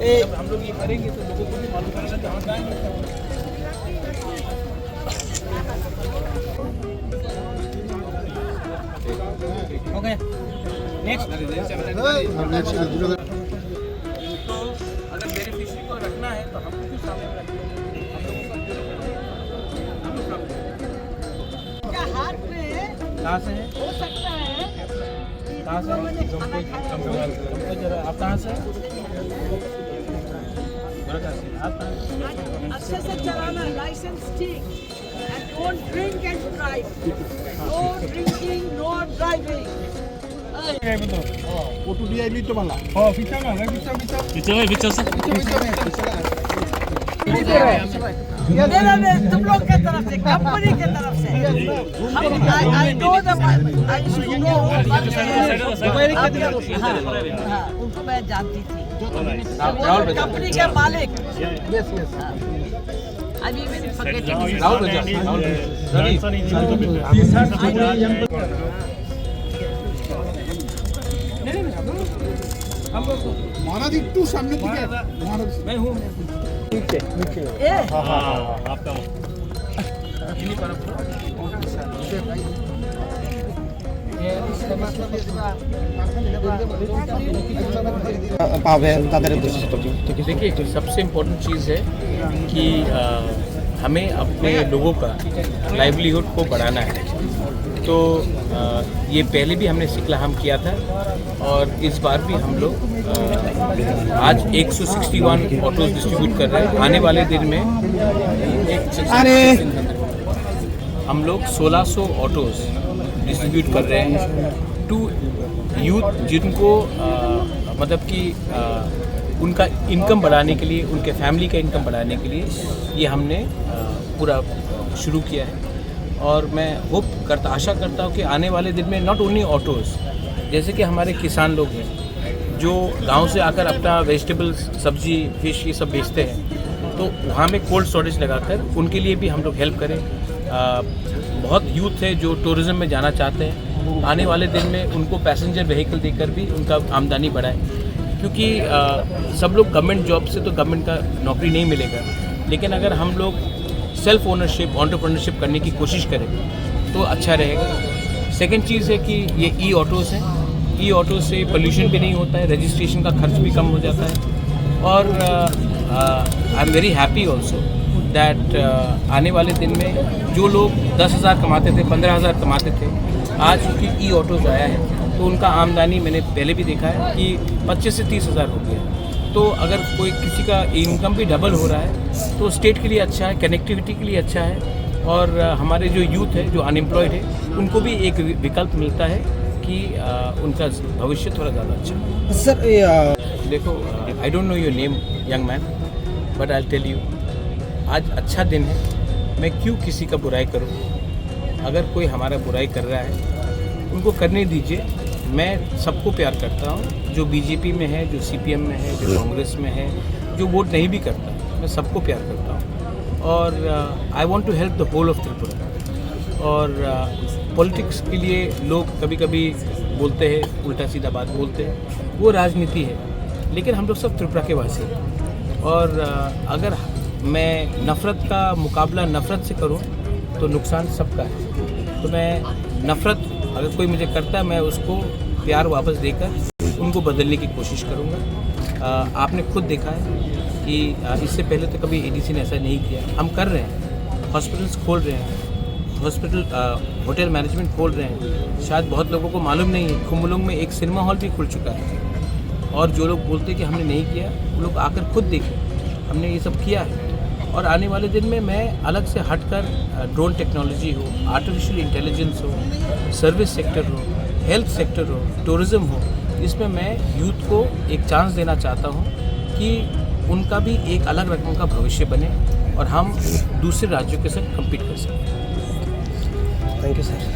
जब हम लोग ये करेंगे तो लोगों को भी मालूम पड़ेगा कि हम जाएंगे। ओके नेक्स्ट तो अगर बेनिफिशियरी को रखना है तो हमको भी सामने रखेंगे। क्या हाथ में कहाँ से है? हो सकता है कहाँ से हमको जरा आप कहाँ से अच्छे से चलाना, लाइसेंस ठीक, and don't drink and drive. No drinking, no driving. मेरा तुम लोग के तरफ से, कंपनी के तरफ से, I know I used to know, हाँ, उनको मैं जानती थी, वो कंपनी के मालिक, I'm even forgetting. महाराज একটু সামনে থেকে महाराज मैं हूँ ए, आपका পাবে তাদের উদ্দেশ্যে ঠিক আছে। देखिए सबसे इम्पोर्टेंट चीज़ है कि हमें अपने लोगों का लाइवलीहुड को बढ़ाना है। तो ये पहले भी हमने सिकला हम किया था और इस बार भी हम लोग आज 161 ऑटोज डिस्ट्रीब्यूट कर रहे हैं। आने वाले दिन में हम लोग 1600 ऑटोज डिस्ट्रीब्यूट कर रहे हैं टू यूथ जिनको मतलब कि उनका इनकम बढ़ाने के लिए, उनके फैमिली का इनकम बढ़ाने के लिए ये हमने पूरा शुरू किया है। और मैं आशा करता हूँ कि आने वाले दिन में नॉट ओनली ऑटोज़, जैसे कि हमारे किसान लोग हैं जो गांव से आकर अपना वेजिटेबल्स, सब्जी, फिश ये सब बेचते हैं, तो वहाँ में कोल्ड स्टोरेज लगाकर उनके लिए भी हम लोग हेल्प करें। बहुत यूथ है जो टूरिज़्म में जाना चाहते हैं, आने वाले दिन में उनको पैसेंजर व्हीकल देकर भी उनका आमदनी बढ़ाएं, क्योंकि सब लोग गवर्नमेंट जॉब से तो गवर्नमेंट का नौकरी नहीं मिलेगा, लेकिन अगर हम लोग सेल्फ ओनरशिप, एंटरप्रेन्योरशिप करने की कोशिश करें तो अच्छा रहेगा। सेकंड चीज़ है कि ये ई ऑटोज़ हैं, ई ऑटो से पोल्यूशन भी नहीं होता है, रजिस्ट्रेशन का खर्च भी कम हो जाता है। और I am very happy also that आने वाले दिन में जो लोग 10,000 कमाते थे, 15,000 कमाते थे, आज क्योंकि ई ऑटोज़ आया है तो उनका आमदनी मैंने पहले भी देखा है कि 25 से 30,000 हो गया। तो अगर कोई किसी का इनकम भी डबल हो रहा है तो स्टेट के लिए अच्छा है, कनेक्टिविटी के लिए अच्छा है, और हमारे जो यूथ है जो अनएम्प्लॉयड है उनको भी एक विकल्प मिलता है कि उनका भविष्य थोड़ा ज़्यादा अच्छा है। सर देखो, I don't know your name young man, but I tell you, आज अच्छा दिन है, मैं क्यों किसी का बुराई करूँ। अगर कोई हमारा बुराई कर रहा है उनको करने दीजिए। मैं सबको प्यार करता हूँ, जो बीजेपी में है, जो सीपीएम में है, जो कांग्रेस में है, जो वोट नहीं भी करता, मैं सबको प्यार करता हूँ। और I want to help the whole of Tripura. और पॉलिटिक्स के लिए लोग कभी कभी बोलते हैं, उल्टा सीधा बात बोलते हैं, वो राजनीति है, लेकिन हम लोग सब त्रिपुरा के वासी हैं। और अगर मैं नफ़रत का मुकाबला नफ़रत से करूं तो नुकसान सबका है। तो मैं नफ़रत अगर कोई मुझे करता है, मैं उसको प्यार वापस देकर उनको बदलने की कोशिश करूंगा। आपने खुद देखा है कि इससे पहले तो कभी एडीसी ने ऐसा नहीं किया। हम कर रहे हैं, हॉस्पिटल्स खोल रहे हैं, होटल मैनेजमेंट खोल रहे हैं। शायद बहुत लोगों को मालूम नहीं है, खुम्बुलुंग में एक सिनेमा हॉल भी खुल चुका है। और जो लोग बोलते हैं कि हमने नहीं किया, वो लोग आकर खुद देखें, हमने ये सब किया है। और आने वाले दिन में मैं अलग से हटकर ड्रोन टेक्नोलॉजी हो, आर्टिफिशियल इंटेलिजेंस हो, सर्विस सेक्टर हो, हेल्थ सेक्टर हो, टूरिज़्म हो, इसमें मैं यूथ को एक चांस देना चाहता हूँ कि उनका भी एक अलग रकम का भविष्य बने और हम दूसरे राज्यों के साथ कम्पीट कर सकें। Thank you sir.